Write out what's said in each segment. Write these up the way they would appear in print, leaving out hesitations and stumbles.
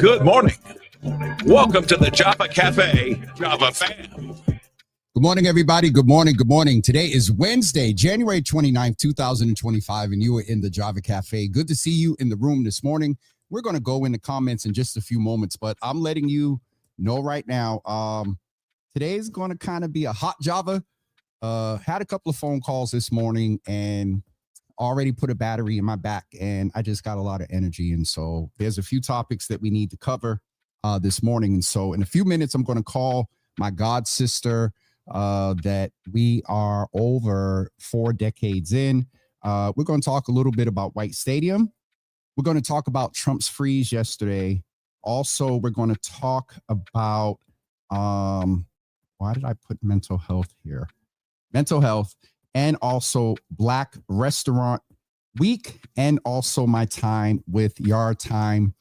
Good morning. Welcome to the Java Cafe, Java fam. Good morning, everybody. Good morning. Good morning. Today is Wednesday, January 29th, 2025, and you are in the Java Cafe. Good to see you in the room this morning. We're going to go in the comments in just a few moments, but I'm letting you know right now, today is going to kind of be a hot Java. Had a couple of phone calls this morning and already put a battery in my back, and I just got a lot of energy. And so there's a few topics that we need to cover this morning. And so in a few minutes, I'm going to call my god sister that we are over 4 decades in. We're going to talk a little bit about White Stadium. We're going to talk about Trump's freeze yesterday. Also, we're going to talk about, why did I put mental health here? Mental health. And also Black Restaurant Week, and also my time with Yard Time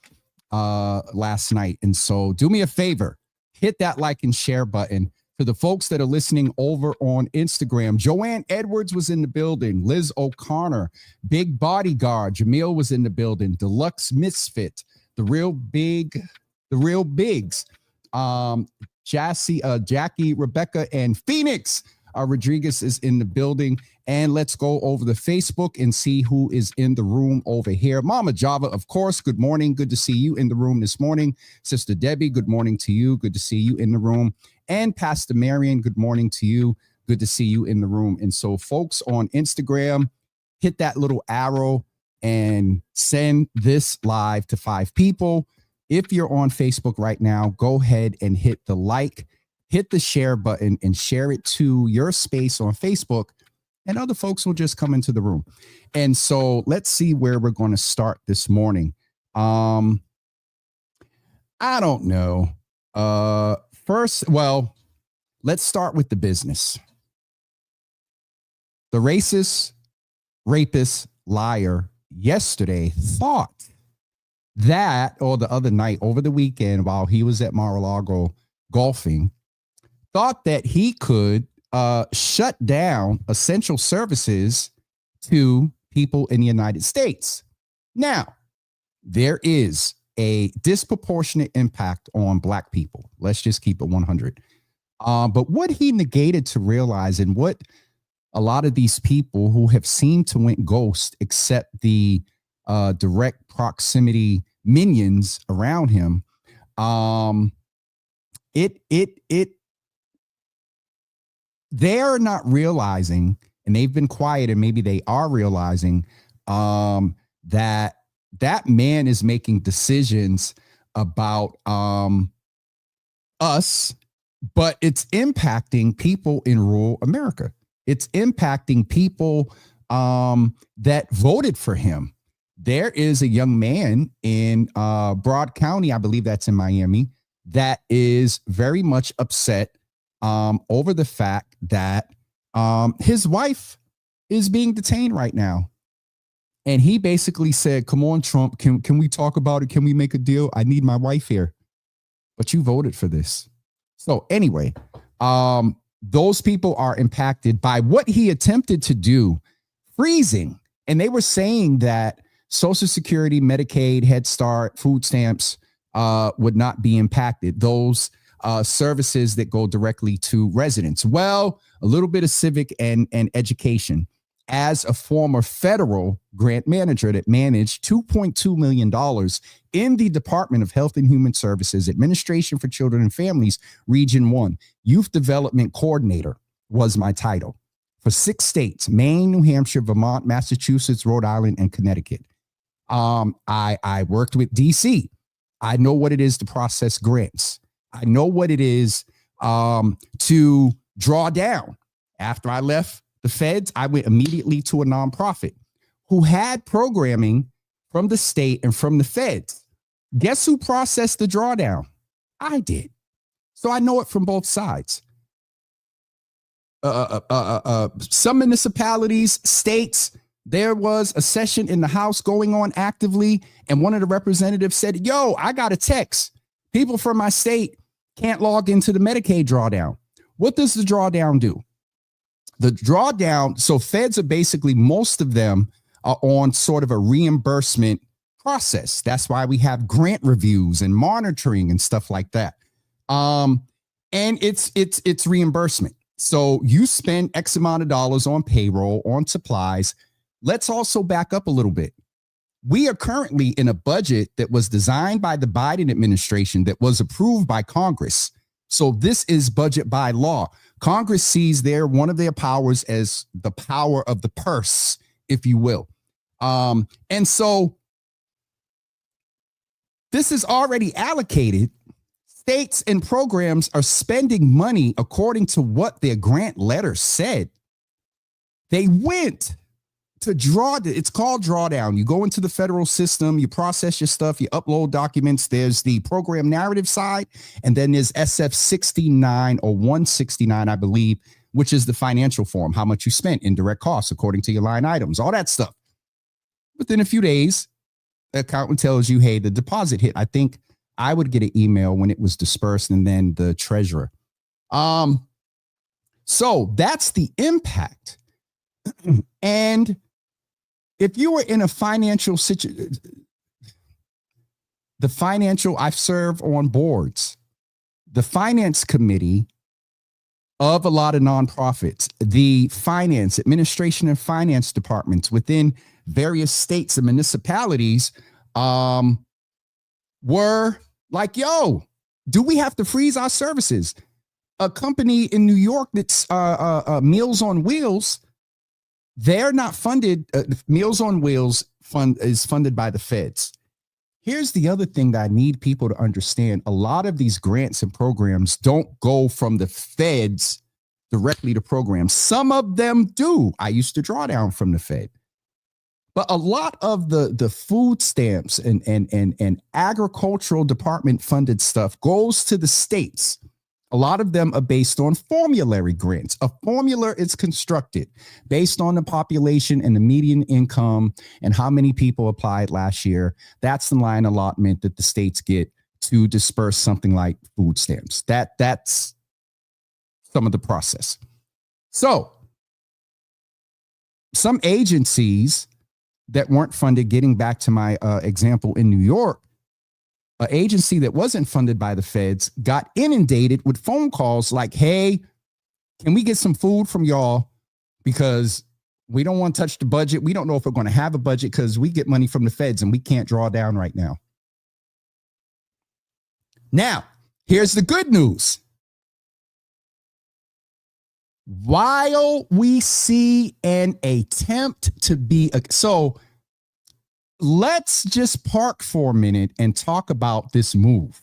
last night. And so do me a favor, hit that like and share button. For the folks that are listening over on Instagram, Joanne Edwards was in the building, Liz O'Connor, Big Bodyguard, Jamil was in the building, Deluxe Misfit, the real bigs, Jackie, Rebecca, and Phoenix. Rodriguez is in the building, and let's go over the Facebook and see who is in the room over here. Mama Java, of course, good morning. Good to see you in the room this morning. Sister Debbie, good morning to you. Good to see you in the room. And Pastor Marion, good morning to you. Good to see you in the room. And so folks on Instagram, hit that little arrow and send this live to 5 people. If you're on Facebook right now, go ahead and hit the like, hit the share button, and share it to your space on Facebook, and other folks will just come into the room. And so let's see where we're going to start this morning. I don't know. First, well, let's start with the business. The racist, rapist, liar yesterday thought that, or the other night over the weekend while he was at Mar-a-Lago golfing, thought that he could shut down essential services to people in the United States. Now, there is a disproportionate impact on Black people. Let's just keep it 100. But what he negated to realize, and what a lot of these people who have seemed to went ghost, except the direct proximity minions around him, they're not realizing, and they've been quiet, and maybe they are realizing that man is making decisions about us, but it's impacting people in rural America. It's impacting people that voted for him. There is a young man in Broad County, I believe that's in Miami, that is very much upset over the fact that his wife is being detained right now. And he basically said, come on, Trump, can we talk about it? Can we make a deal? I need my wife here. But you voted for this. So anyway, those people are impacted by what he attempted to do, freezing. And they were saying that Social Security, Medicaid, Head Start, food stamps would not be impacted. Those services that go directly to residents. Well, a little bit of civic and education. As a former federal grant manager that managed $2.2 million in the Department of Health and Human Services, Administration for Children and Families, Region 1, Youth Development Coordinator was my title for 6 states, Maine, New Hampshire, Vermont, Massachusetts, Rhode Island, and Connecticut. I worked with DC. I know what it is to process grants. I know what it is to draw down. After I left the feds, I went immediately to a nonprofit who had programming from the state and from the feds. Guess who processed the drawdown? I did. So I know it from both sides. Some municipalities, states, there was a session in the House going on actively, and one of the representatives said, yo, I got a text. People from my state can't log into the Medicaid drawdown. What does the drawdown do? The drawdown, so feds are basically, most of them are on sort of a reimbursement process. That's why we have grant reviews and monitoring and stuff like that. And it's reimbursement. So you spend X amount of dollars on payroll, on supplies. Let's also back up a little bit. We are currently in a budget that was designed by the Biden administration that was approved by Congress. So this is budget by law. Congress sees one of their powers as the power of the purse, if you will. And so this is already allocated. States and programs are spending money according to what their grant letter said. They went to it's called drawdown. You go into the federal system, you process your stuff, you upload documents. There's the program narrative side, and then there's SF-69 or 169, I believe, which is the financial form, how much you spent in direct costs according to your line items, all that stuff. Within a few days, the accountant tells you, hey, the deposit hit. I think I would get an email when it was dispersed, and then the treasurer. So that's the impact. And if you were in a financial situation, I serve on boards, the finance committee of a lot of nonprofits, the finance, administration and finance departments within various states and municipalities were like, yo, do we have to freeze our services? A company in New York that's Meals on Wheels, they're not funded. Meals on Wheels is funded by the feds. Here's the other thing that I need people to understand. A lot of these grants and programs don't go from the feds directly to programs. Some of them do. I used to draw down from the Fed. But a lot of the food stamps and agricultural department funded stuff goes to the states. A lot of them are based on formulary grants. A formula is constructed based on the population and the median income and how many people applied last year. That's the line allotment that the states get to disperse something like food stamps. That's some of the process. So some agencies that weren't funded, getting back to my example in New York, an agency that wasn't funded by the feds got inundated with phone calls like, hey, can we get some food from y'all? Because we don't want to touch the budget. We don't know if we're going to have a budget because we get money from the feds and we can't draw down right now. Now, here's the good news. While we see an attempt to be, so let's just park for a minute and talk about this move.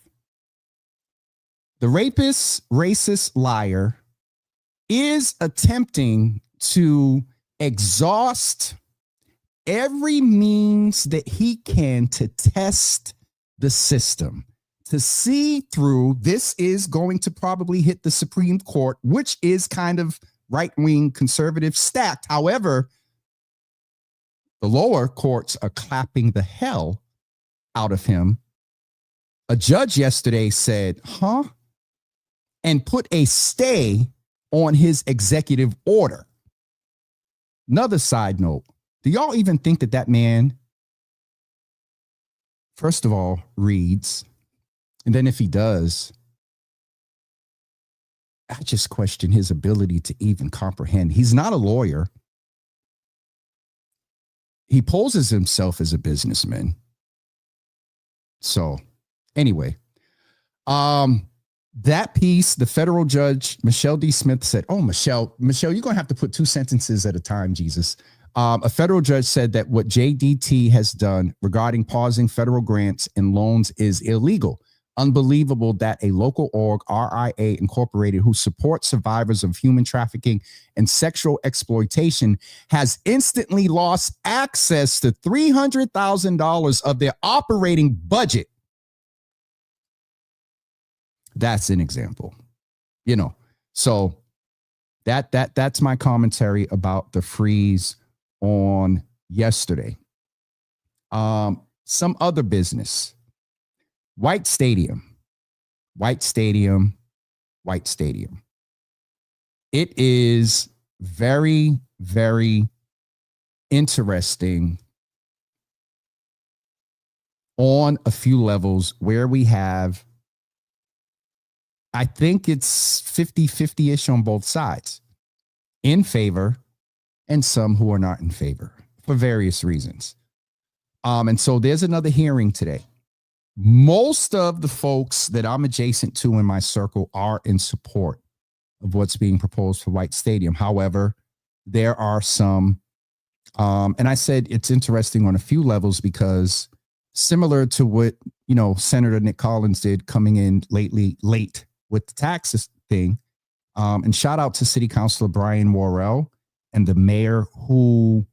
The rapist, racist liar is attempting to exhaust every means that he can to test the system, to see through. This is going to probably hit the Supreme Court, which is kind of right-wing conservative stacked. However, the lower courts are clapping the hell out of him. A judge yesterday said, and put a stay on his executive order. Another side note, do y'all even think that that man, first of all, reads? And then if he does, I just question his ability to even comprehend. He's not a lawyer. He poses himself as a businessman. So anyway, that piece, the federal judge, Michelle D. Smith said, Michelle, you're going to have to put 2 sentences at a time, Jesus. A federal judge said that what JDT has done regarding pausing federal grants and loans is illegal. Unbelievable that a local org, RIA Incorporated, who supports survivors of human trafficking and sexual exploitation, has instantly lost access to $300,000 of their operating budget. That's an example, So that's my commentary about the freeze on yesterday. Some other business. White Stadium. It is very, very interesting on a few levels where we have, I think it's 50-50-ish on both sides, in favor and some who are not in favor for various reasons. And so there's another hearing today. Most of the folks that I'm adjacent to in my circle are in support of what's being proposed for White Stadium. However, there are some, and I said it's interesting on a few levels because similar to what, Senator Nick Collins did coming in late with the taxes thing, and shout out to City Councilor Brian Worrell and the mayor who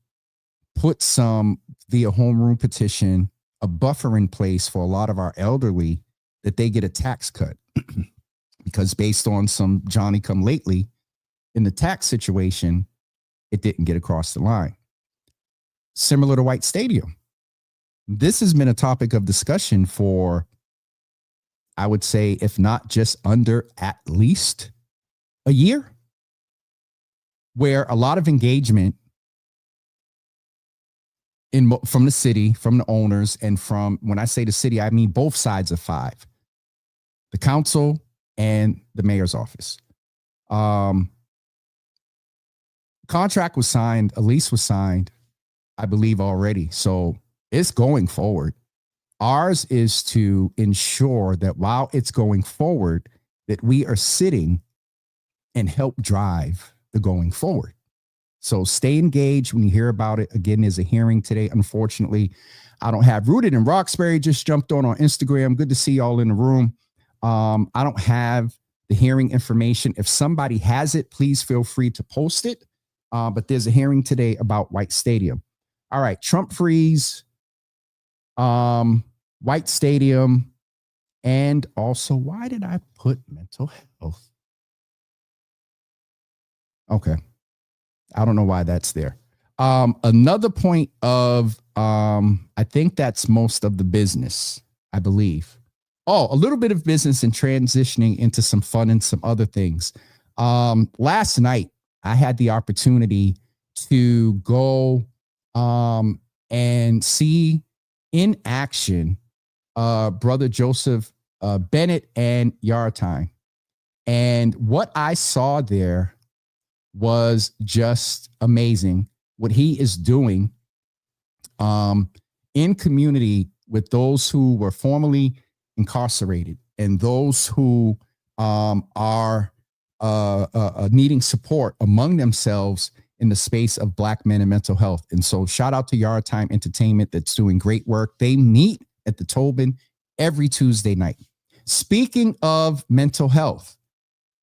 put some via homeroom petition a buffer in place for a lot of our elderly that they get a tax cut because based on some Johnny come lately in the tax situation, it didn't get across the line. Similar to White Stadium. This has been a topic of discussion for, I would say, if not just under at least a year, where a lot of engagement from the city, from the owners, and from, when I say the city, I mean both sides of 5, the council and the mayor's office. Contract was signed, a lease was signed, I believe already. So it's going forward. Ours is to ensure that while it's going forward, that we are sitting and help drive the going forward. So stay engaged when you hear about it. Again, there's a hearing today. Unfortunately, I don't have Rooted in Roxbury just jumped on Instagram. Good to see y'all in the room. I don't have the hearing information. If somebody has it, please feel free to post it. But there's a hearing today about White Stadium. All right, Trump freeze, White Stadium, And also, why did I put mental health? Okay. I don't know why that's there. Another point of, I think that's most of the business, I believe. Oh, a little bit of business and transitioning into some fun and some other things. Last night, I had the opportunity to go and see in action Brother Joseph Bennett and Yaratime. And what I saw there was just amazing. What he is doing in community with those who were formerly incarcerated and those who are needing support among themselves in the space of Black men and mental health. And so shout out to Yaratime Entertainment that's doing great work. They meet at the Tobin every Tuesday night. Speaking of mental health,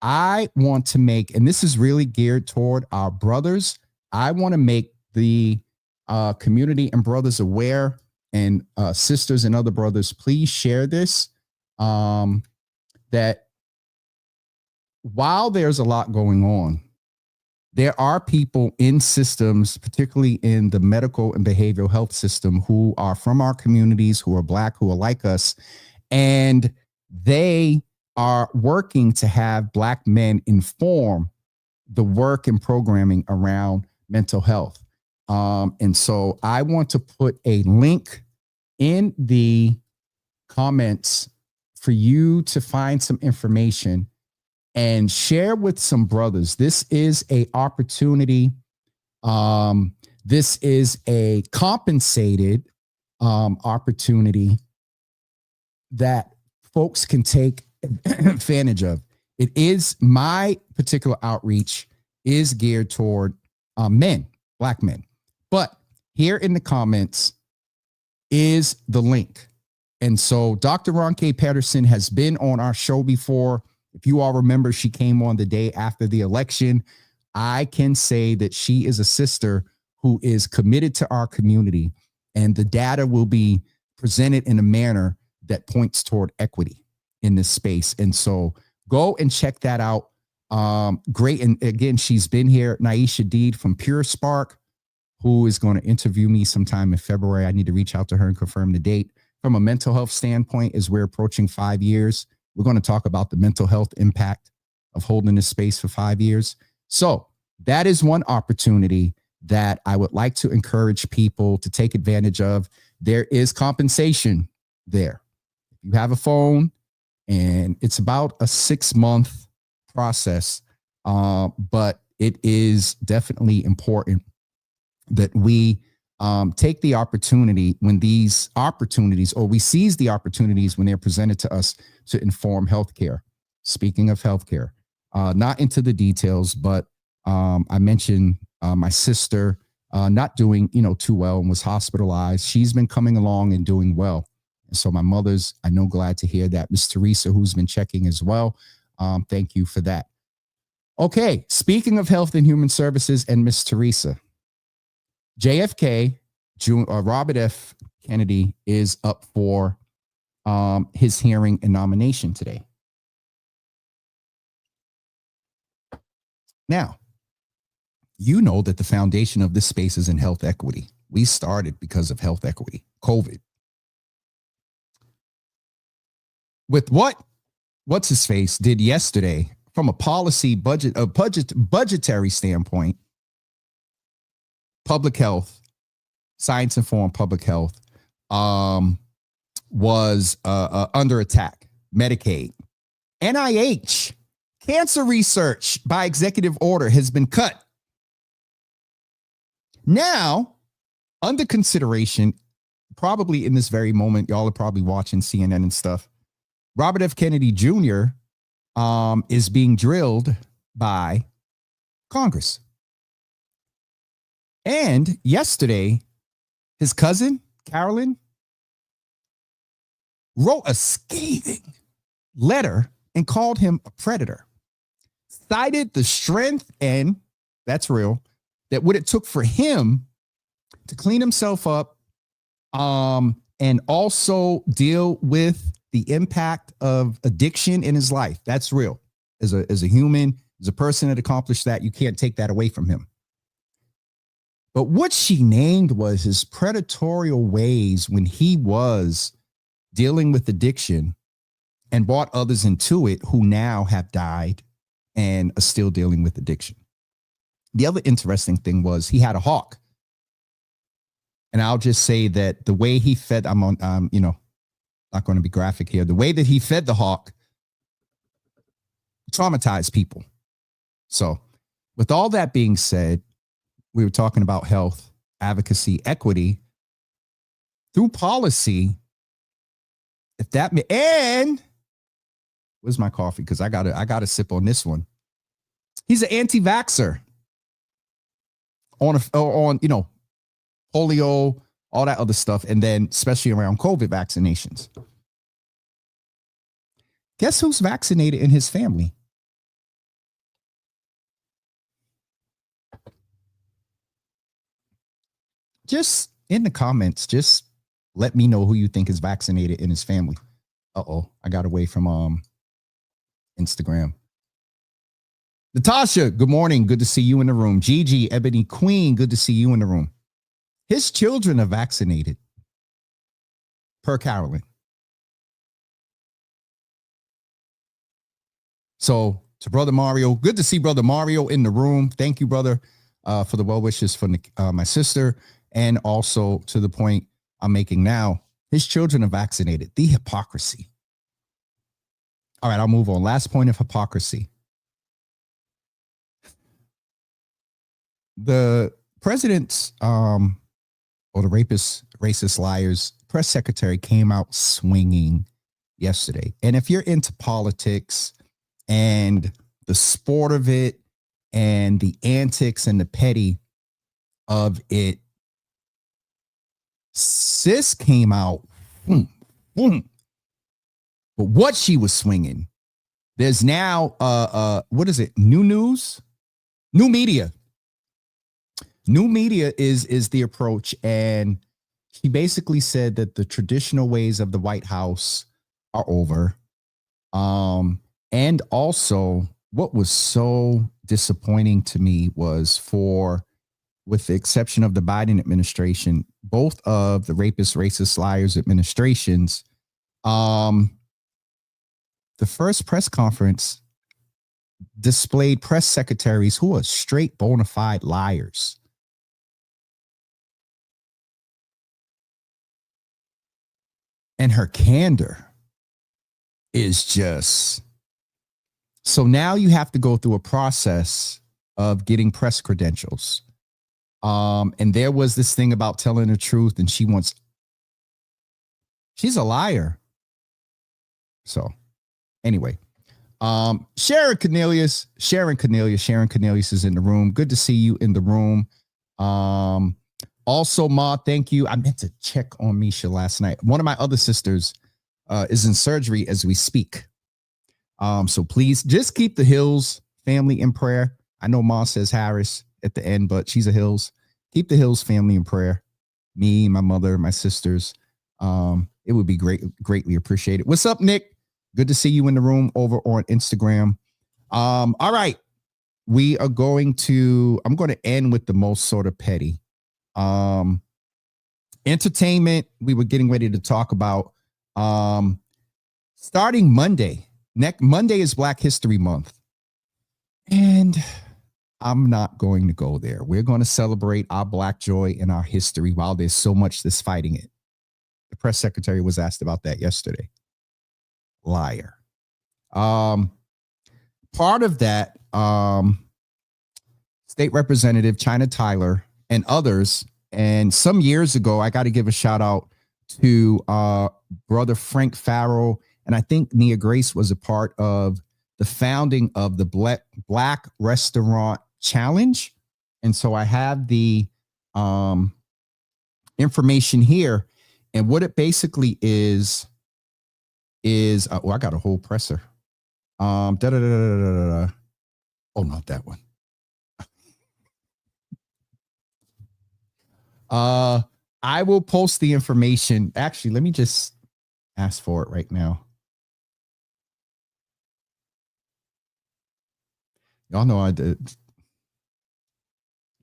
I want to make, and this is really geared toward our brothers, I want to make the community and brothers aware, and sisters and other brothers, please share this, that while there's a lot going on, there are people in systems, particularly in the medical and behavioral health system, who are from our communities, who are Black, who are like us, and they are working to have Black men inform the work and programming around mental health. And so I want to put a link in the comments for you to find some information and share with some brothers. This is a opportunity. This is a compensated opportunity that folks can take advantage of. It is, my particular outreach is geared toward men, Black men. But here in the comments is the link. And so Dr. Ronke Patterson has been on our show before. If you all remember, she came on the day after the election. I can say that she is a sister who is committed to our community, and the data will be presented in a manner that points toward equity in this space. And so go and check that out. Great. And again, she's been here. Naisha Deed from Pure Spark, who is going to interview me sometime in February. I need to reach out to her and confirm the date. From a mental health standpoint, as we're approaching 5 years, we're going to talk about the mental health impact of holding this space for 5 years. So that is one opportunity that I would like to encourage people to take advantage of. There is compensation there. If you have a phone, and it's about a 6-month process, but it is definitely important that we take the opportunity when these opportunities, or we seize the opportunities when they're presented to us to inform healthcare. Speaking of healthcare, not into the details, but I mentioned my sister not doing too well and was hospitalized. She's been coming along and doing well. And so my mother's, I know, glad to hear that. Miss Teresa, who's been checking as well. Thank you for that. Okay, speaking of health and human services and Miss Teresa, JFK, Robert F. Kennedy is up for his hearing and nomination today. Now, you know that the foundation of this space is in health equity. We started because of health equity, COVID. With what's his face did yesterday from a policy budgetary standpoint, public health, science informed public health was under attack. Medicaid, NIH, cancer research by executive order has been cut. Now, under consideration, probably in this very moment, y'all are probably watching CNN and stuff. Robert F. Kennedy Jr. Is being drilled by Congress. And yesterday, his cousin, Carolyn, wrote a scathing letter and called him a predator. Cited the strength, and that's real, that what it took for him to clean himself up and also deal with the impact of addiction in his life. That's real. As a human, as a person that accomplished that, you can't take that away from him. But what she named was his predatory ways when he was dealing with addiction and brought others into it who now have died and are still dealing with addiction. The other interesting thing was he had a hawk. And I'll just say that the way he fed, I'm on, not going to be graphic here. The way that he fed the hawk traumatized people. So with all that being said, we were talking about health, advocacy, equity through policy. If that, and where's my coffee? Because I gotta sip on this one. He's an anti-vaxxer on polio, all that other stuff, and then especially around COVID vaccinations. Guess who's vaccinated in his family? Just in the comments, just let me know who you think is vaccinated in his family. Uh-oh, I got away from Instagram. Natasha, good morning. Good to see you in the room. Gigi, Ebony Queen, good to see you in the room. His children are vaccinated, per Carolyn. So to Brother Mario, good to see Brother Mario in the room. Thank you, brother, for the well wishes for my sister. And also to the point I'm making now, his children are vaccinated. The hypocrisy. All right, I'll move on. Last point of hypocrisy. The president's, or the racist liars, press secretary came out swinging yesterday. And if you're into politics and the sport of it and the antics and the petty of it, sis came out, boom, boom. But what she was swinging, there's now, what is it? New media. New media is the approach. And she basically said that the traditional ways of the White House are over. And also what was so disappointing to me was with the exception of the Biden administration, both of the rapist, racist, liars administrations, the first press conference displayed press secretaries who are straight bona fide liars. And her candor is just, so now you have to go through a process of getting press credentials. And there was this thing about telling the truth, and she's a liar. So anyway, Sharon Cornelius is in the room. Good to see you in the room. Also, Ma, thank you. I meant to check on Misha last night. One of my other sisters is in surgery as we speak. So please just keep the Hills family in prayer. I know Ma says Harris at the end, but she's a Hills. Keep the Hills family in prayer. Me, my mother, my sisters. It would be greatly appreciated. What's up, Nick? Good to see you in the room over on Instagram. All right. I'm going to end with the most sort of petty. Entertainment, we were getting ready to talk about starting Monday. Next Monday is Black History Month. And I'm not going to go there. We're going to celebrate our Black joy and our history while there's so much that's fighting it. The press secretary was asked about that yesterday. Liar. Part of that, State Representative China Tyler and others, and some years ago, I got to give a shout out to Brother Frank Farrell, and I think Nia Grace was a part of the founding of the Black Restaurant Challenge. And so I have the information here, and what it basically is I got a whole presser. Oh, not that one. I will post the information. Actually, let me just ask for it right now. Y'all know I did.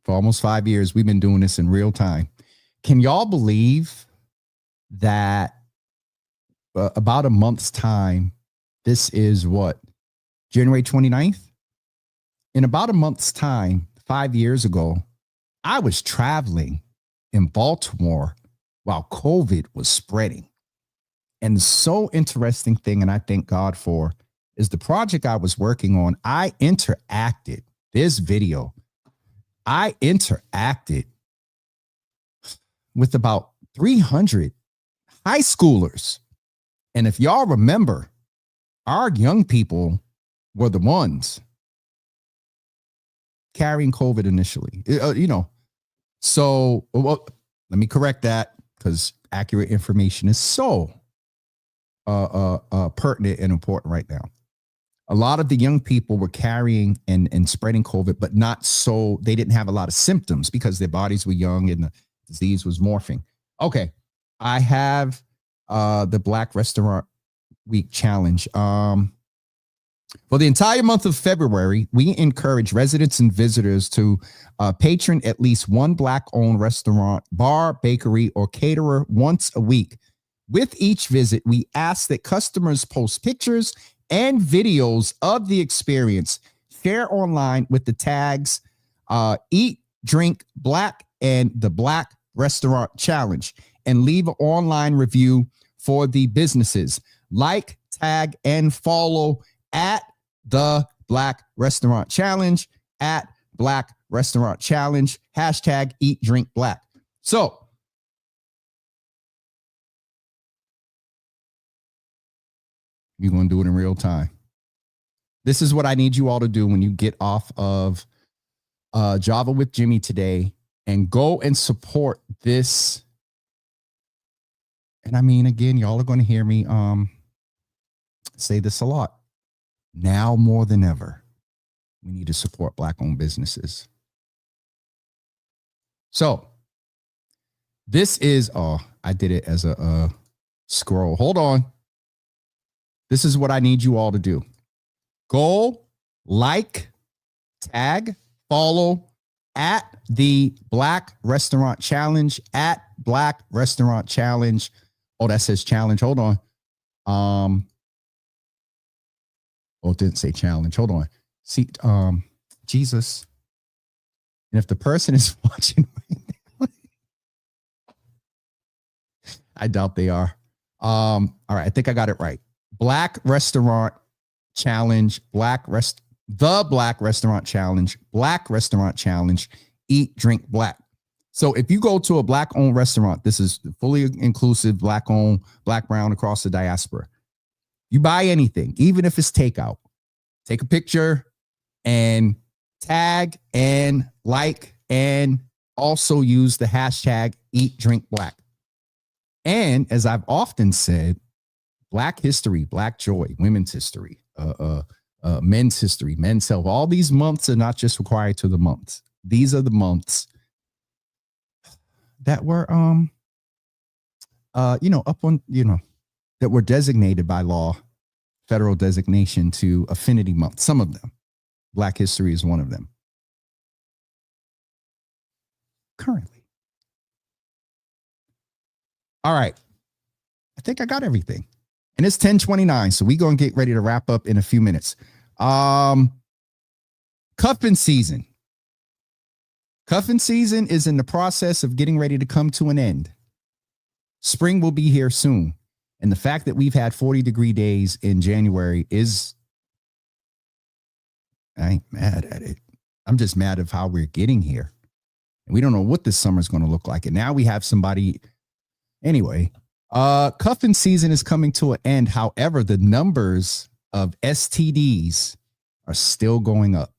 For almost 5 years, we've been doing this in real time. Can y'all believe that about a month's time, this is what, January 29th? In about a month's time, 5 years ago, I was traveling in Baltimore while COVID was spreading. And the so interesting thing, and I thank God for, is the project I was working on. I interacted with about 300 high schoolers. And if y'all remember, our young people were the ones carrying COVID initially, So let me correct that, because accurate information is so pertinent and important right now. A lot of the young people were carrying and spreading COVID, but not so, they didn't have a lot of symptoms because their bodies were young and the disease was morphing. Okay. I have the Black Restaurant Week Challenge. For the entire month of February, we encourage residents and visitors to patron at least one Black-owned restaurant, bar, bakery, or caterer once a week. With each visit, we ask that customers post pictures and videos of the experience, share online with the tags Eat, Drink, Black and the Black Restaurant Challenge, and leave an online review for the businesses. Like, tag, and follow at the Black Restaurant Challenge, at Black Restaurant Challenge, hashtag Eat, Drink, Black. So, you're going to do it in real time. This is what I need you all to do when you get off of Java with Jimmy today, and go and support this. And I mean, again, y'all are going to hear me say this a lot. Now more than ever, we need to support Black-owned businesses. So this is, I did it as a scroll. Hold on. This is what I need you all to do. Go, like, tag, follow at the Black Restaurant Challenge, at Black Restaurant Challenge. Oh, that says challenge. Hold on. Oh, it didn't say challenge. Hold on. See, Jesus. And if the person is watching right now, I doubt they are. All right, I think I got it right. Black Restaurant Challenge, the Black Restaurant Challenge, Black Restaurant Challenge, Eat, Drink, Black. So if you go to a Black-owned restaurant, this is fully inclusive, Black-owned, Black, brown, across the diaspora. You buy anything, even if it's takeout, take a picture and tag and like, and also use the hashtag Eat, Drink, Black. And as I've often said, Black history, Black joy, women's history, men's history, men's health. All these months are not just required to the months. These are the months that were, that were designated by law, federal designation to affinity month. Some of them, Black history is one of them. Currently. All right. I think I got everything. And it's 10:29, so we're going to get ready to wrap up in a few minutes. Cuffing season. Cuffing season is in the process of getting ready to come to an end. Spring will be here soon. And the fact that we've had 40-degree days in January is, I ain't mad at it. I'm just mad of how we're getting here. And we don't know what this summer is going to look like. And now we have somebody, anyway. Cuffing season is coming to an end. However, the numbers of STDs are still going up.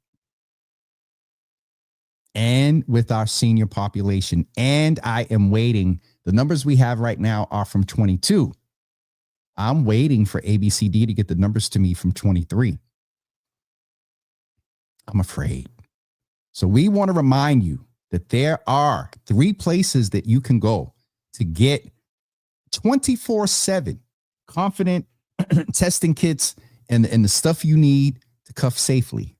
And with our senior population, and I am waiting. The numbers we have right now are from 22. I'm waiting for ABCD to get the numbers to me from 23. I'm afraid. So we want to remind you that there are 3 places that you can go to get 24/7 confident testing kits and the stuff you need to cuff safely.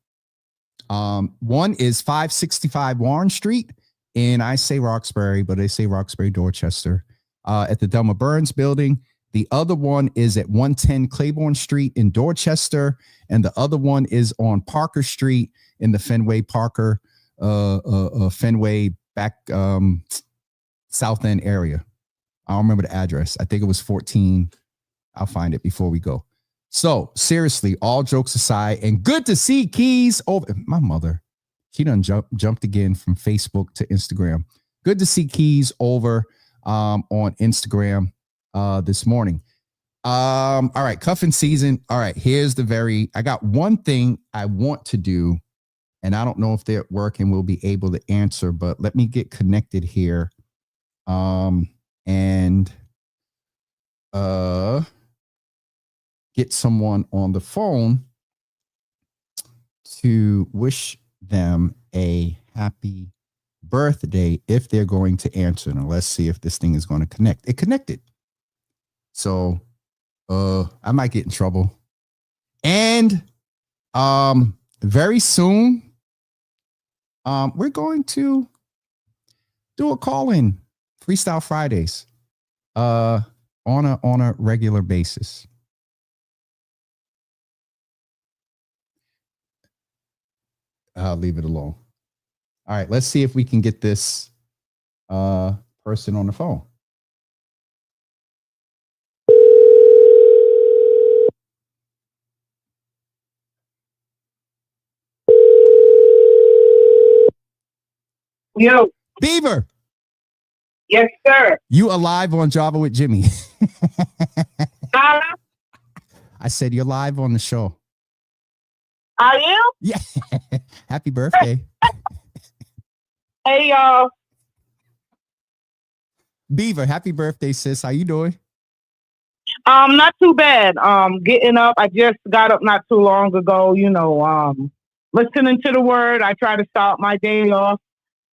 One is 565 Warren Street in, I say Roxbury, but they say Roxbury, Dorchester, at the Delma Burns building. The other one is at 110 Claiborne Street in Dorchester. And the other one is on Parker Street in the Fenway back South End area. I don't remember the address. I think it was 14. I'll find it before we go. So seriously, all jokes aside, and good to see Keys over. My mother, she done jumped again from Facebook to Instagram. Good to see Keys over on Instagram this morning. All right, cuffing season. All right, I got one thing I want to do, and I don't know if they're at work and we'll be able to answer, but let me get connected here. And get someone on the phone to wish them a happy birthday if they're going to answer. Now let's see if this thing is going to connect. It connected. So I might get in trouble. And very soon we're going to do a call-in Freestyle Fridays on a regular basis. I'll leave it alone. All right, let's see if we can get this person on the phone. Yo. Beaver. Yes, sir. You alive on Java with Jimmy? I said you're live on the show. am? Yeah. Happy birthday. Hey, y'all. Beaver, happy birthday, sis. How you doing? Not too bad. Getting up. I just got up not too long ago, listening to the word. I try to start my day off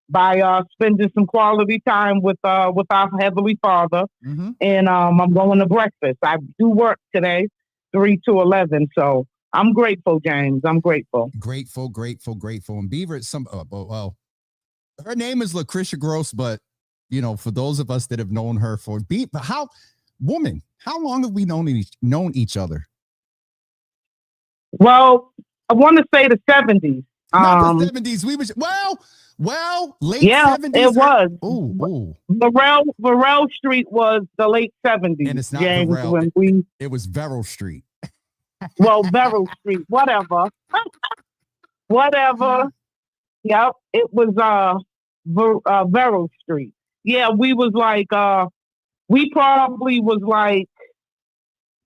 by spending some quality time with our Heavenly Father. Mm-hmm. And I'm going to breakfast. I do work today, 3 to 11. So I'm grateful, James. I'm grateful. Grateful. And Beaver, her name is Lucretia Gross, but for those of us that have known her how long have we known each other? Well, I want to say the 70s. Not the 70s. We was late 70s. It was. Ooh. Varel Street was the late 70s. And it's not James, Varel. It was Verrill Street. Well, Verrill Street, whatever. Yep, it was Verrill Street. Yeah, we was like we probably was like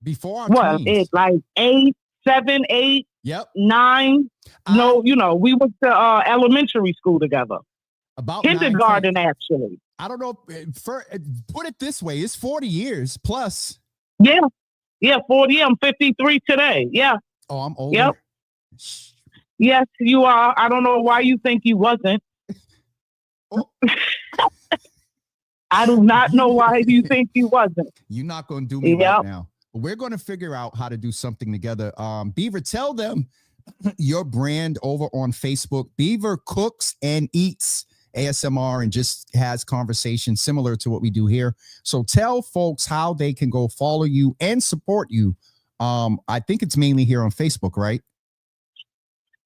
before our teens. It's like 8, 7, 8, yep, 9. We went to elementary school together. About kindergarten, actually. I don't know. Put it this way: it's 40 years plus. Yeah, 40. I'm 53 today. Yeah. Oh, I'm older. Yep. Yes, you are. I don't know why you think you wasn't. Oh. I do not know why you think you wasn't. You're not going to do me right now. But we're going to figure out how to do something together. Beaver, tell them your brand over on Facebook. Beaver cooks and eats ASMR and just has conversations similar to what we do here. So tell folks how they can go follow you and support you. I think it's mainly here on Facebook, right?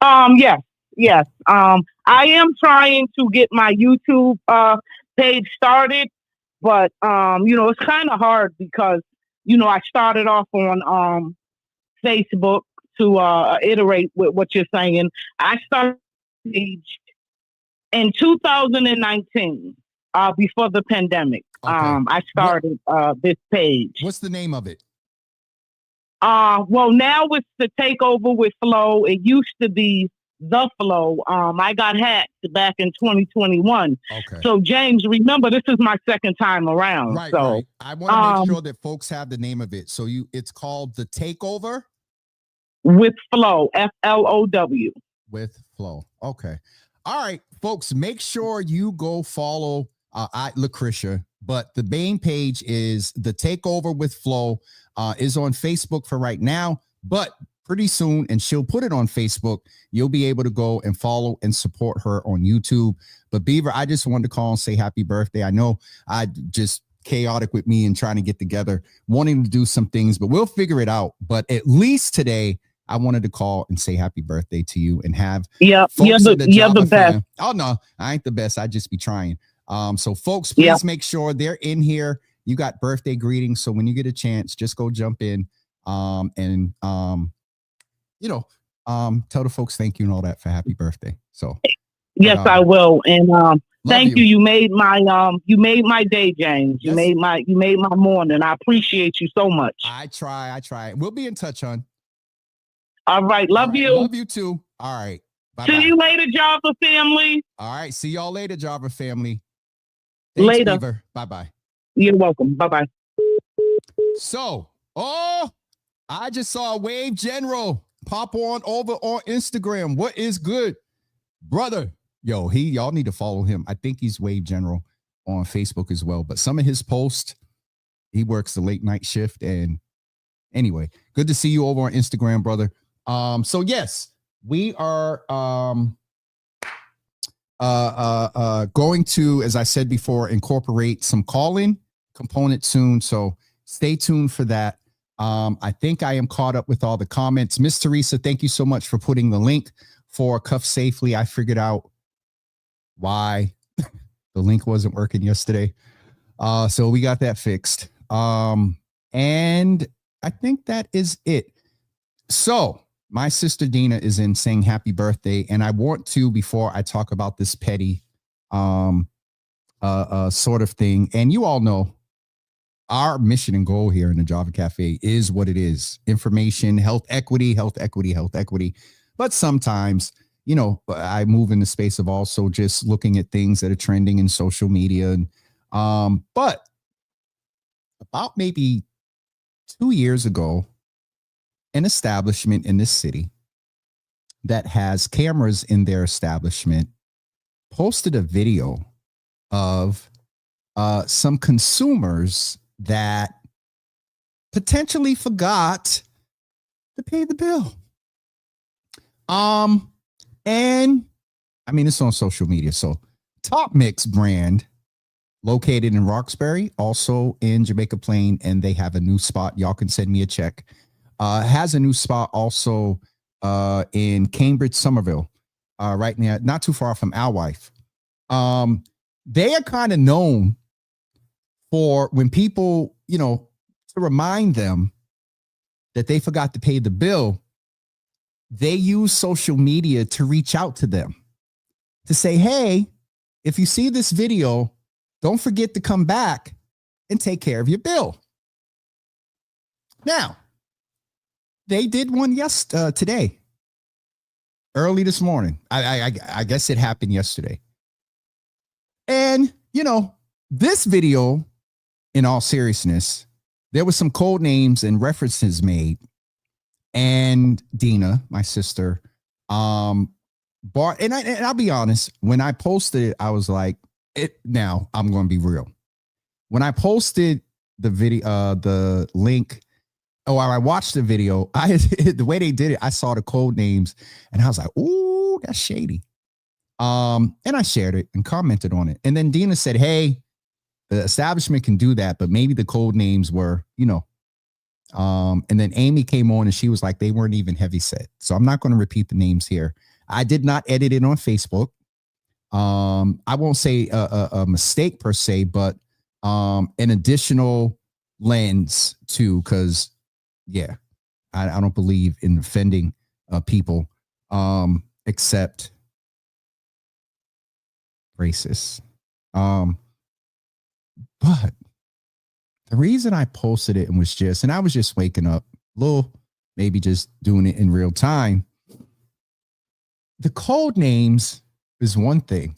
Yes. I am trying to get my YouTube page started, but it's kind of hard because I started off on Facebook to iterate with what you're saying. I started page in 2019, before the pandemic. Okay. I started this page. What's the name of it? Well, now it's the Takeover with Flow. It used to be The Flow. I got hacked back in 2021. Okay. So, James, remember, this is my second time around. Right. I want to make sure that folks have the name of it. So it's called The Takeover with Flow, FLOW. With Flow. Okay. All right, folks, make sure you go follow I Lucretia, but the main page is the Takeover with Flo, is on Facebook for right now, but pretty soon, and she'll put it on Facebook, you'll be able to go and follow and support her on YouTube. But Beaver, I just wanted to call and say happy birthday. I know I just chaotic with me and trying to get together, wanting to do some things, but we'll figure it out. But at least today, I wanted to call and say happy birthday to you and have you're the best. Oh no, I ain't the best. I just be trying. So folks, please make sure they're in here. You got birthday greetings. So when you get a chance, just go jump in. Tell the folks thank you and all that for happy birthday. So yes, I will. And thank you. you. You made my day, James. You Yes. made my morning. I appreciate you so much. I try. We'll be in touch, hon. All right. All Love right, you. Love you too. All right. Bye-bye. See you later, Java family. All right. See y'all later, Java family. Thanks, Later. Beaver. Bye-bye. You're welcome. Bye-bye. So, I just saw Wave General pop on over on Instagram. What is good, brother? Yo, y'all need to follow him. I think he's Wave General on Facebook as well. But some of his posts, he works the late night shift. And anyway, good to see you over on Instagram, brother. So yes, we are going to, as I said before, incorporate some call-in component soon. So stay tuned for that. I think I am caught up with all the comments. Miss Teresa, thank you so much for putting the link for Cuff Safely. I figured out why the link wasn't working yesterday. So we got that fixed. And I think that is it. So my sister Dina is in saying happy birthday. And I want to, before I talk about this petty sort of thing, and you all know our mission and goal here in the Java Cafe is what it is: information, health equity. But sometimes, I move in the space of also just looking at things that are trending in social media. And but about maybe 2 years ago, an establishment in this city that has cameras in their establishment posted a video of some consumers that potentially forgot to pay the bill. And I mean, it's on social media. So Top Mix brand, located in Roxbury, also in Jamaica Plain, and they have a new spot. Y'all can send me a check. Has a new spot also in Cambridge, Somerville, right now, not too far from Our Wife. They are kind of known for when people, to remind them that they forgot to pay the bill, they use social media to reach out to them to say, hey, if you see this video, don't forget to come back and take care of your bill. Now, they did one today, early this morning. I guess it happened yesterday. And, this video, in all seriousness, there was some code names and references made. And Dina, my sister, and I'll be honest, when I posted it, I was like, now I'm going to be real. When I posted the video, the link, I watched the video, the way they did it, I saw the code names and I was like, ooh, that's shady. And I shared it and commented on it. And then Dina said, hey, the establishment can do that, but maybe the code names were, and then Amy came on and she was like, they weren't even heavy set. So I'm not going to repeat the names here. I did not edit it on Facebook. I won't say a mistake per se, but an additional lens too, because I don't believe in offending people except racists. But the reason I posted it and I was just waking up, maybe just doing it in real time. The code names is one thing,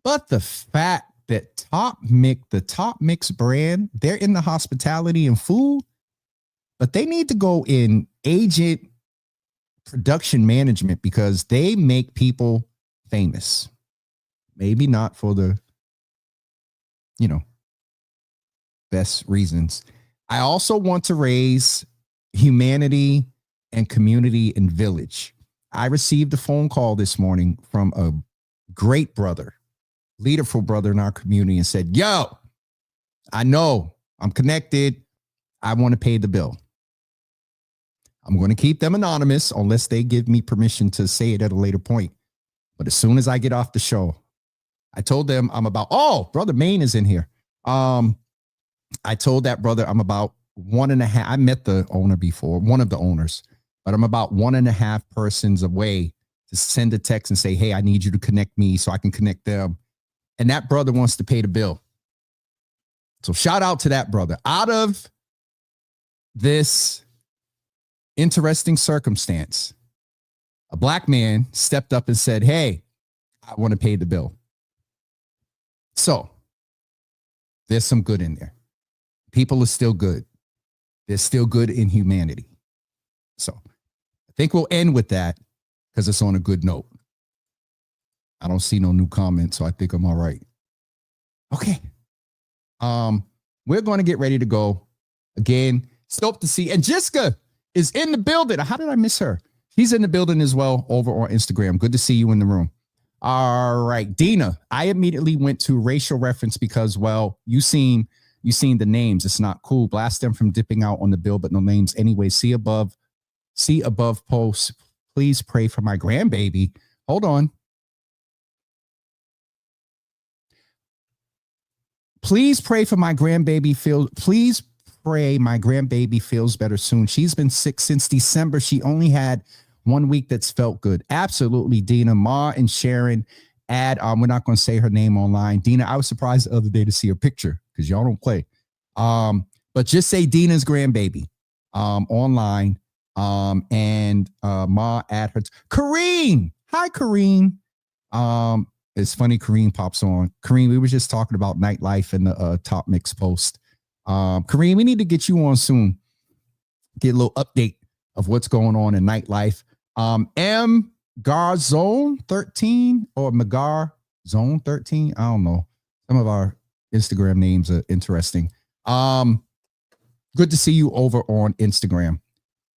but the fact that the Top Mix brand, they're in the hospitality and food, but they need to go in agent production management because they make people famous. Maybe not for the best reasons. I also want to raise humanity and community and village. I received a phone call this morning from a great brother, leaderful brother in our community, and said, yo, I know I'm connected. I want to pay the bill. I'm going to keep them anonymous unless they give me permission to say it at a later point. But as soon as I get off the show, I told them I'm about, Brother Maine is in here. I told that brother I'm about 1.5. I met the owner before, one of the owners, but I'm about 1.5 persons away to send a text and say, hey, I need you to connect me so I can connect them. And that brother wants to pay the bill. So shout out to that brother. Out of this interesting circumstance, a black man stepped up and said, hey, I want to pay the bill. So there's some good in there. People are still good. There's still good in humanity. So I think we'll end with that because it's on a good note. I don't see no new comments, so I think I'm all right. Okay. We're going to get ready to go. Again, stoked to see. And Jessica is in the building. How did I miss her? She's in the building as well over on Instagram. Good to see you in the room. All right, Dina, I immediately went to racial reference because, well, you seen the names. It's not cool. Blast them from dipping out on the bill, but no names anyway. See above post. Please pray for my grandbaby. Hold on. Please pray for my grandbaby. Please pray my grandbaby feels better soon. She's been sick since December. She only had 1 week that's felt good. Absolutely, Dina. Ma and Sharon add, we're not going to say her name online. Dina, I was surprised the other day to see her picture because y'all don't play. But just say Dina's grandbaby online. And Ma add her. Kareem. Hi, Kareem. It's funny Kareem pops on. Kareem, we were just talking about nightlife in the top mix post. Kareem, we need to get you on soon. Get a little update of what's going on in nightlife. M Garzone 13 or Magar Zone 13. I don't know. Some of our Instagram names are interesting. Good to see you over on Instagram.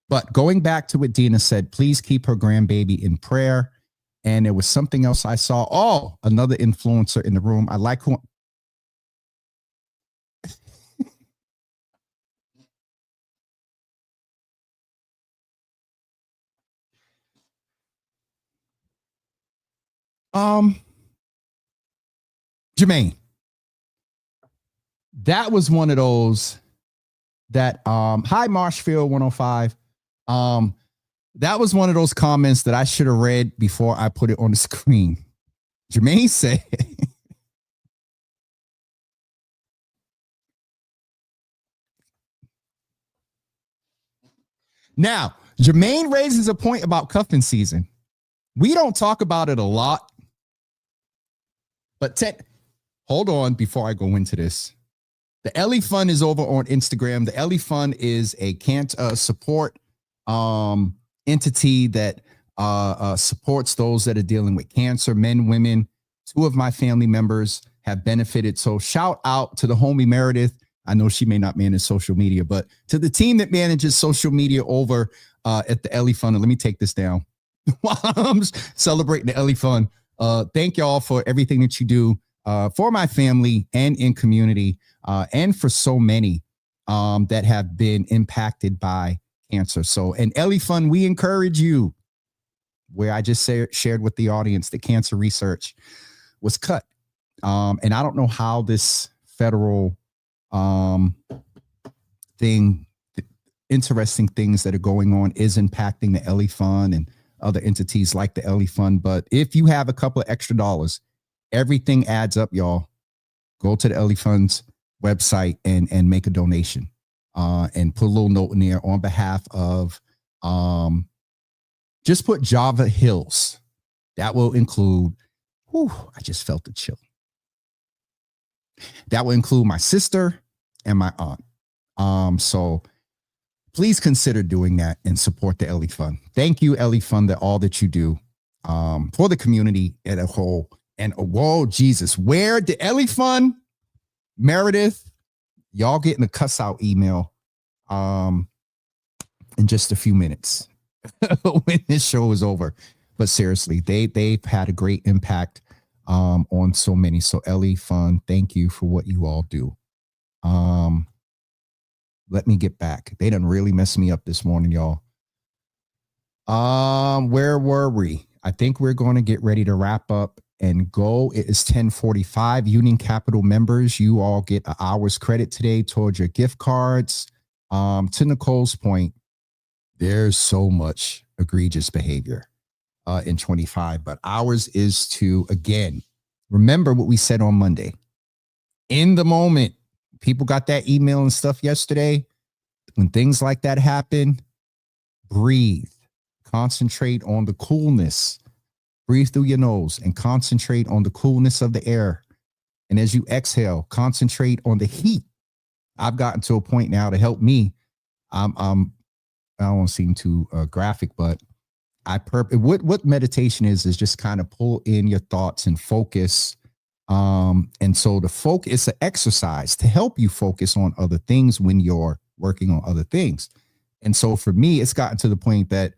But going back to what Dina said, please keep her grandbaby in prayer. And there was something else I saw. Oh, another influencer in the room. I like who. Jermaine, that was one of those that, hi, Marshfield 105. That was one of those comments that I should have read before I put it on the screen. Jermaine said, now, Jermaine raises a point about cuffing season. We don't talk about it a lot, but hold on before I go into this. The Ellie Fund is over on Instagram. The Ellie Fund is a cancer support entity that supports those that are dealing with cancer, men, women. 2 of my family members have benefited. So shout out to the homie Meredith. I know she may not manage social media, but to the team that manages social media over at the Ellie Fund. And let me take this down while I'm celebrating the Ellie Fund. Thank y'all for everything that you do for my family and in community and for so many that have been impacted by cancer. So, and Ellie Fund, we encourage you, where I just shared with the audience that cancer research was cut. And I don't know how this federal interesting things that are going on is impacting the Ellie Fund and other entities like the Ellie Fund. But if you have a couple of extra dollars, everything adds up, y'all. Go to the Ellie Fund's website and make a donation. And put a little note in there on behalf of, just put Java Hills. That will include, I just felt the chill. That will include my sister and my aunt. So please consider doing that and support the Ellie Fund. Thank you, Ellie Fund, that all that you do for the community as a whole. And whoa, Jesus, where the Ellie Fund Meredith, y'all getting a cuss out email in just a few minutes when this show is over. But seriously, they've had a great impact on so many. So Ellie, Fun, thank you for what you all do. Let me get back. They done really messed me up this morning, y'all. Where were we? I think we're going to get ready to wrap up and go. It is 10:45. Union Capital members, you all get an hour's credit today towards your gift cards. To Nicole's point, there's so much egregious behavior in 25, but ours is to, again, remember what we said on Monday. In the moment, people got that email and stuff yesterday. When things like that happen, breathe, concentrate on the coolness, breathe through your nose and concentrate on the coolness of the air. And as you exhale, concentrate on the heat. I've gotten to a point now to help me. I don't want to seem too graphic, but what meditation is just kind of pull in your thoughts and focus. And so the focus is an exercise to help you focus on other things when you're working on other things. And so for me, it's gotten to the point that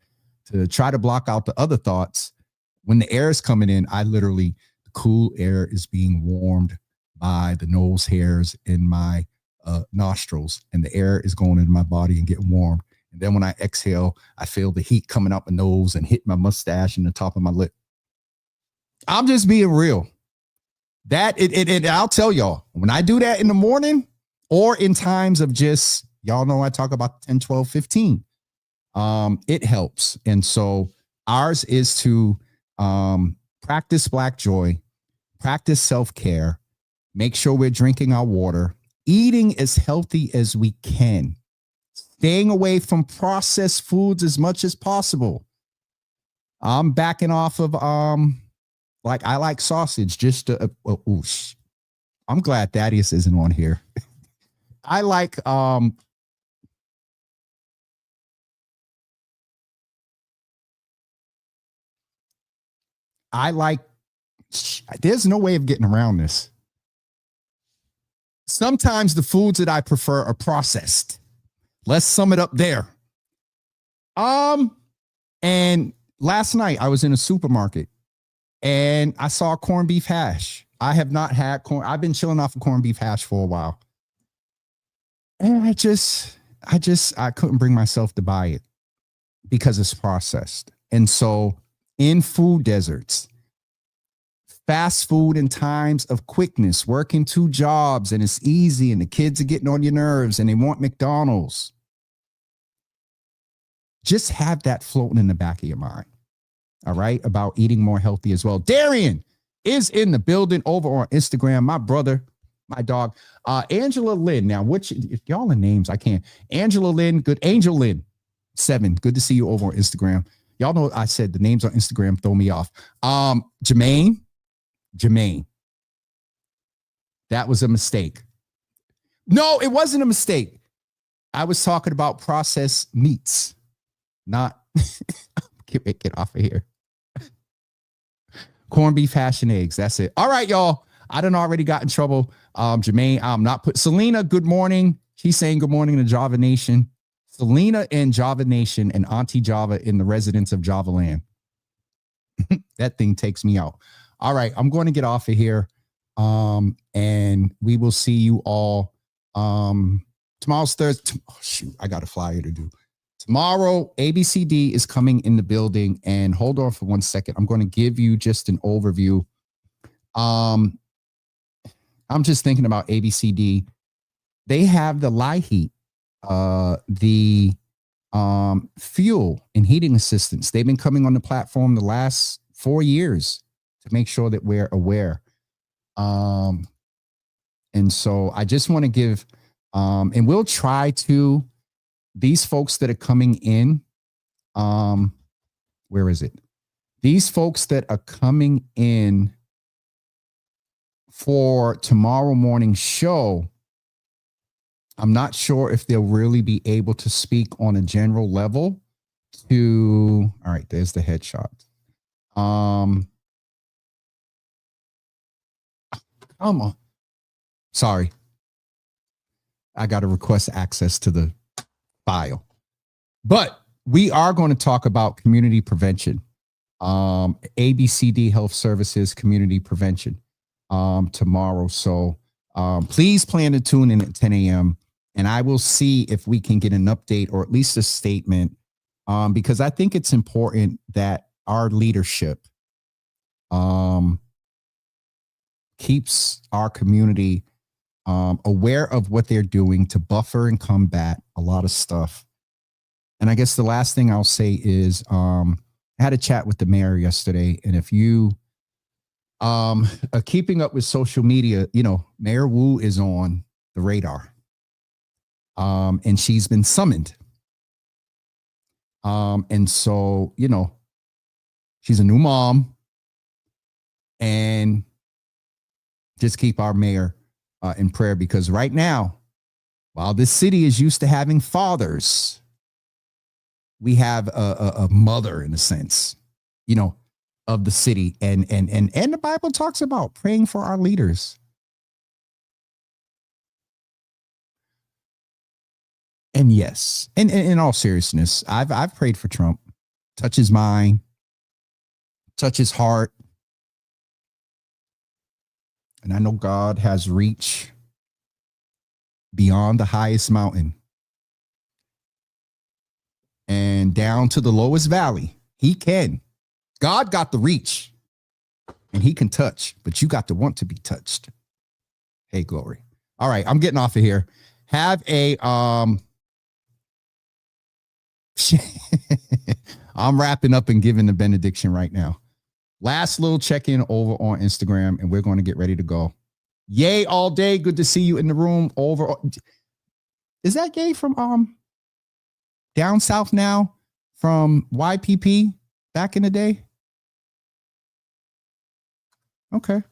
to try to block out the other thoughts, when the air is coming in, the cool air is being warmed by the nose hairs in my nostrils, and the air is going into my body and getting warm. And then when I exhale, I feel the heat coming up my nose and hit my mustache and the top of my lip. I'm just being real. I'll tell y'all, when I do that in the morning or in times of just, y'all know I talk about 10, 12, 15, it helps. And so ours is to practice Black joy, practice self-care, make sure we're drinking our water, eating as healthy as we can, staying away from processed foods as much as possible. I'm backing off of, I like sausage just to, I'm glad Thaddeus isn't on here. I like, there's no way of getting around this. Sometimes the foods that I prefer are processed. Let's sum it up there. And last night I was in a supermarket and I saw corned beef hash. I have not had corn. I've been chilling off of corned beef hash for a while. And I couldn't bring myself to buy it because it's processed. And so in food deserts, fast food in times of quickness, working 2 jobs and it's easy and the kids are getting on your nerves and they want McDonald's. Just have that floating in the back of your mind. All right. About eating more healthy as well. Darian is in the building over on Instagram. My brother, my dog, Angela Lynn. Now, if y'all are names, I can't. Angela Lynn, good. Angel Lynn 7. Good to see you over on Instagram. Y'all know I said the names on Instagram throw me off. Jermaine. That was a mistake. No, it wasn't a mistake. I was talking about processed meats, not get off of here. Corned beef, hash, and eggs. That's it. All right, y'all. I done already got in trouble. Jermaine, I'm not put Selena, good morning. She's saying good morning to Java Nation. Selena in Java Nation and Auntie Java in the residents of Java land. That thing takes me out. All right, I'm going to get off of here. And we will see you all. Tomorrow's Thursday. Oh, shoot, I got a flyer to do. Tomorrow, ABCD is coming in the building. And hold on for 1 second. I'm going to give you just an overview. I'm just thinking about ABCD. They have the LIHEAT, the fuel and heating assistance. They've been coming on the platform the last 4 years to make sure that we're aware. And so I just want to give, and we'll try to, these folks that are coming in, where is it? These folks that are coming in for tomorrow morning show, I'm not sure if they'll really be able to speak on a general level to, all right, there's the headshot. Come on. Sorry. I got to request access to the file. But we are going to talk about community prevention. ABCD Health Services Community Prevention tomorrow. So please plan to tune in at 10 a.m. and I will see if we can get an update or at least a statement because I think it's important that our leadership keeps our community aware of what they're doing to buffer and combat a lot of stuff. And I guess the last thing I'll say is I had a chat with the mayor yesterday, and if you are keeping up with social media, you know, Mayor Wu is on the radar. And she's been summoned. And so, you know, she's a new mom, and just keep our mayor in prayer, because right now, while this city is used to having fathers, we have a mother in a sense, you know, of the city. And the Bible talks about praying for our leaders. And yes, and in all seriousness, I've prayed for Trump. Touch his mind, touch his heart. And I know God has reach beyond the highest mountain and down to the lowest valley. He can. God got the reach and he can touch, but you got to want to be touched. Hey, glory. All right, I'm getting off of here. Have a I'm wrapping up and giving the benediction right now. Last little check-in over on Instagram, and we're going to get ready to go. Yay all day. Good to see you in the room. Over. Is that Yay from down south now from YPP back in the day? Okay.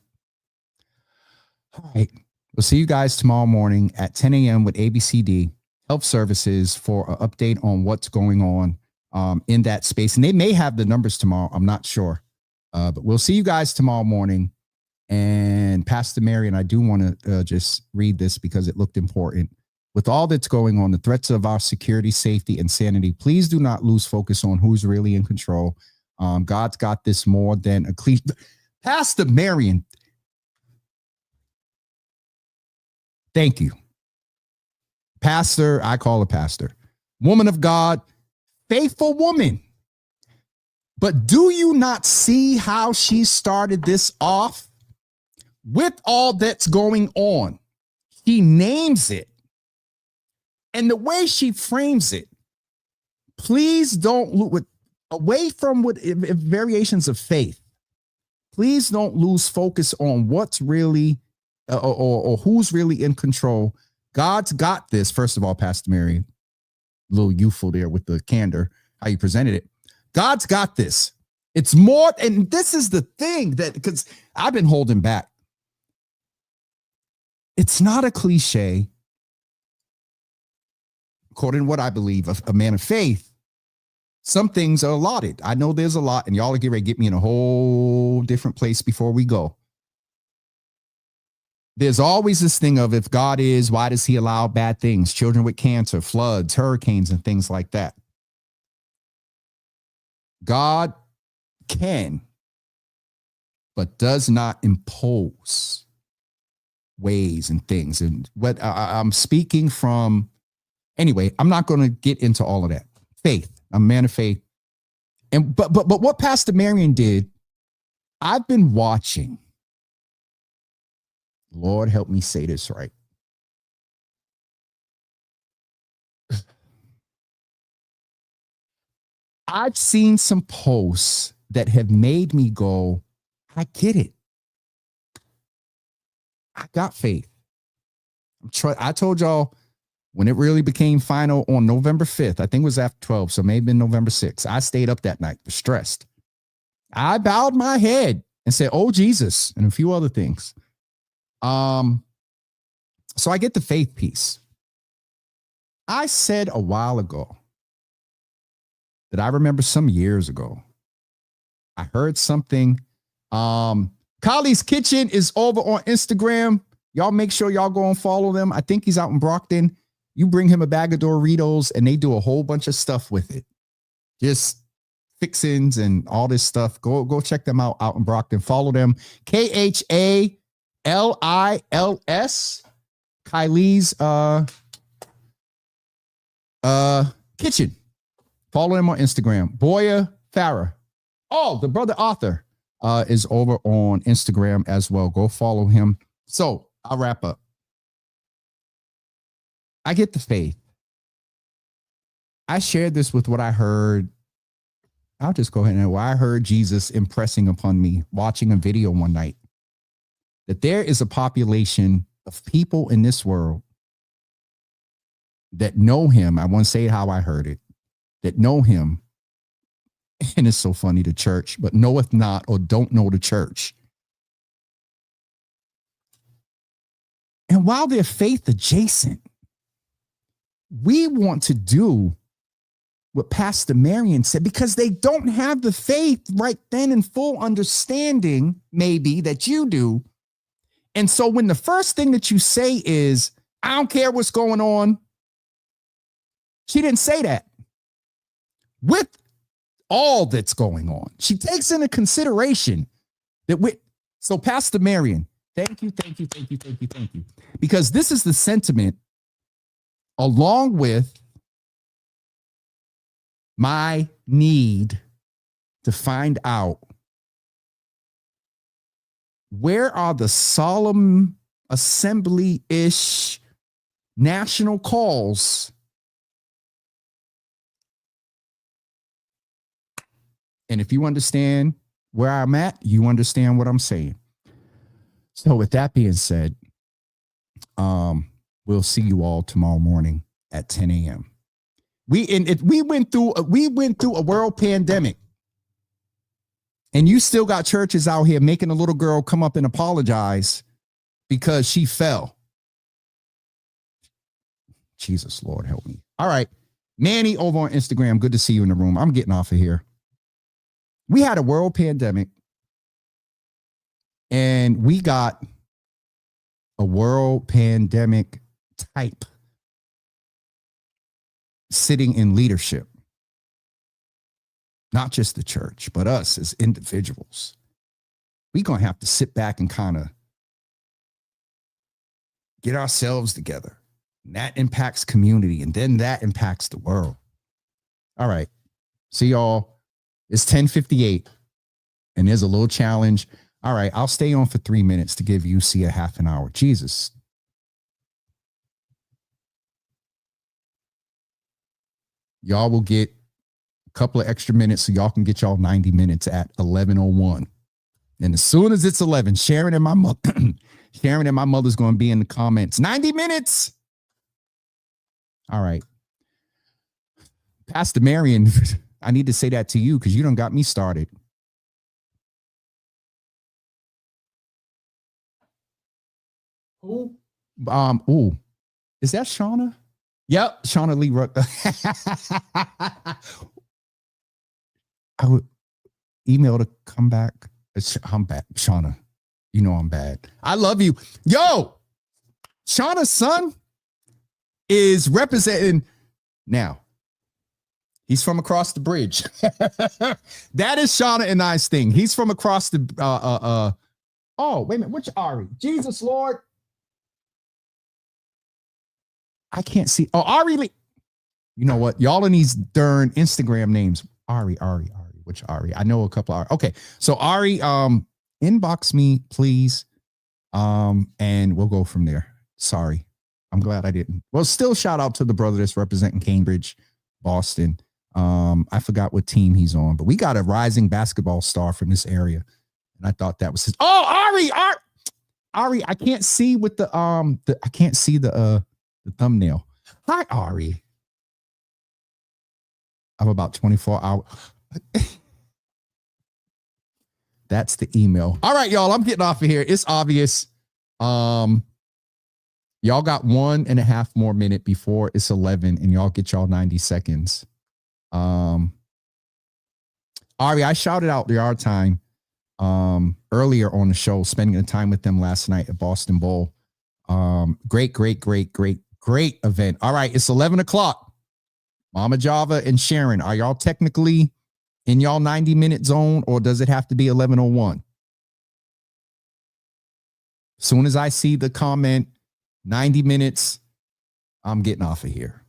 All right. We'll see you guys tomorrow morning at 10 a.m. with ABCD Health Services for an update on what's going on in that space. And they may have the numbers tomorrow. I'm not sure. But we'll see you guys tomorrow morning. And Pastor Mary, and I do want to just read this because it looked important. With all that's going on, the threats of our security, safety, and sanity, please do not lose focus on who's really in control. God's got this more than a cliche. Pastor Marion, thank you. Pastor, I call her pastor. Woman of God, faithful woman. But do you not see how she started this off? With all that's going on, she names it. And the way she frames it, please don't look away from what variations of faith. Please don't lose focus on what's really or who's really in control. God's got this. First of all, Pastor Mary, a little youthful there with the candor, how you presented it. God's got this. It's more, and this is the thing that, because I've been holding back. It's not a cliche, according to what I believe, a man of faith. Some things are allotted. I know there's a lot, and y'all are getting ready to get me in a whole different place before we go. There's always this thing of, if God is, why does he allow bad things? Children with cancer, floods, hurricanes, and things like that. God can, but does not impose ways and things. And what I'm speaking from, anyway, I'm not going to get into all of that. Faith. I'm a man of faith. And but what Pastor Marion did, I've been watching. Lord, help me say this right. I've seen some posts that have made me go, I get it. I got faith. I told y'all when it really became final on November 5th, I think it was after 12, so maybe in November 6th. I stayed up that night, was stressed. I bowed my head and said, oh, Jesus, and a few other things. So I get the faith piece. I said a while ago that I remember some years ago, I heard something. Kali's Kitchen is over on Instagram. Y'all make sure y'all go and follow them. I think he's out in Brockton. You bring him a bag of Doritos and they do a whole bunch of stuff with it. Just fixins and all this stuff. Go check them out in Brockton. Follow them. KHALILS. Kylie's kitchen. Follow him on Instagram. Boya Farah. Oh, the brother Arthur is over on Instagram as well. Go follow him. So I'll wrap up. I get the faith. I shared this with what I heard. I'll just go ahead and what I heard Jesus impressing upon me watching a video one night, that there is a population of people in this world that know him. I won't say how I heard it, that know him. And it's so funny, the church, but knoweth not or don't know the church. And while they're faith adjacent, we want to do what Pastor Marion said, because they don't have the faith right then and full understanding, maybe, that you do. And so when the first thing that you say is, I don't care what's going on, she didn't say that. With all that's going on, she takes into consideration that so Pastor Marion, thank you. Because this is the sentiment along with my need to find out where are the solemn assembly-ish national calls. And if you understand where I'm at, you understand what I'm saying. So with that being said, we'll see you all tomorrow morning at 10 a.m. We went through a world pandemic, and you still got churches out here making a little girl come up and apologize because she fell. Jesus, Lord, help me. All right. Manny over on Instagram. Good to see you in the room. I'm getting off of here. We had a world pandemic, and we got a world pandemic type sitting in leadership. Not just the church, but us as individuals. We're going to have to sit back and kind of get ourselves together. And that impacts community, and then that impacts the world. All right. See y'all. It's 10:58, and there's a little challenge. All right, I'll stay on for 3 minutes to give UC a half an hour. Jesus. Y'all will get a couple of extra minutes so y'all can get y'all 90 minutes at 11:01. And as soon as it's 11, Sharon and my mother's going to be in the comments. 90 minutes. All right. Pastor Marion, I need to say that to you because you done got me started. Who? Is that Shauna? Yep, Shauna Lee. I would email to come back. I'm bad, Shauna. You know I'm bad. I love you. Yo, Shauna's son is representing now. He's from across the bridge. That is Shauna and I's thing. He's from across the oh, wait a minute. Which Ari? Jesus Lord. I can't see. Oh, Ari Lee. You know what? Y'all in these darn Instagram names. Ari. Which Ari? I know a couple of Ari. Okay. So Ari, inbox me, please. And we'll go from there. Sorry. I'm glad I didn't. Well, still shout out to the brother that's representing Cambridge, Boston. I forgot what team he's on, but we got a rising basketball star from this area. And I thought that was his. Oh, Ari, I can't see with the I can't see the thumbnail. Hi, Ari. I'm about 24 hours. That's the email. All right, y'all. I'm getting off of here. It's obvious. Y'all got 1.5 more minutes before it's 11, and y'all get y'all 90 seconds. Ari, I shouted out the Yard Time earlier on the show, spending the time with them last night at Boston Bowl. Great event. All right, it's 11 o'clock. Mama Java and Sharon, are y'all technically in y'all 90-minute zone, or does it have to be 11:01? Soon as I see the comment, 90 minutes, I'm getting off of here.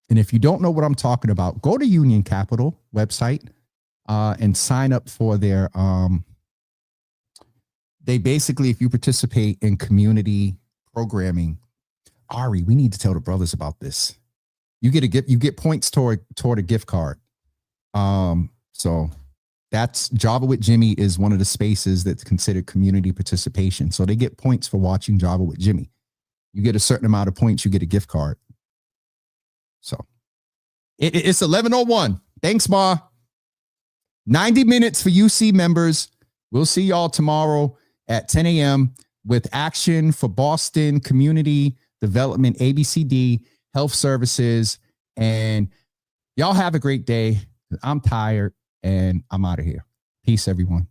And if you don't know what I'm talking about, go to Union Capital website and sign up for their, they basically, if you participate in community programming, Ari, we need to tell the brothers about this. You get points toward a gift card. So that's Java with Jimmy is one of the spaces that's considered community participation. So they get points for watching Java with Jimmy. You get a certain amount of points, you get a gift card. So it's 11:01. Thanks, Ma. 90 minutes for UC members. We'll see y'all tomorrow at 10 a.m. with Action for Boston Community Development, ABCD, Health Services. And y'all have a great day. I'm tired and I'm out of here. Peace, everyone.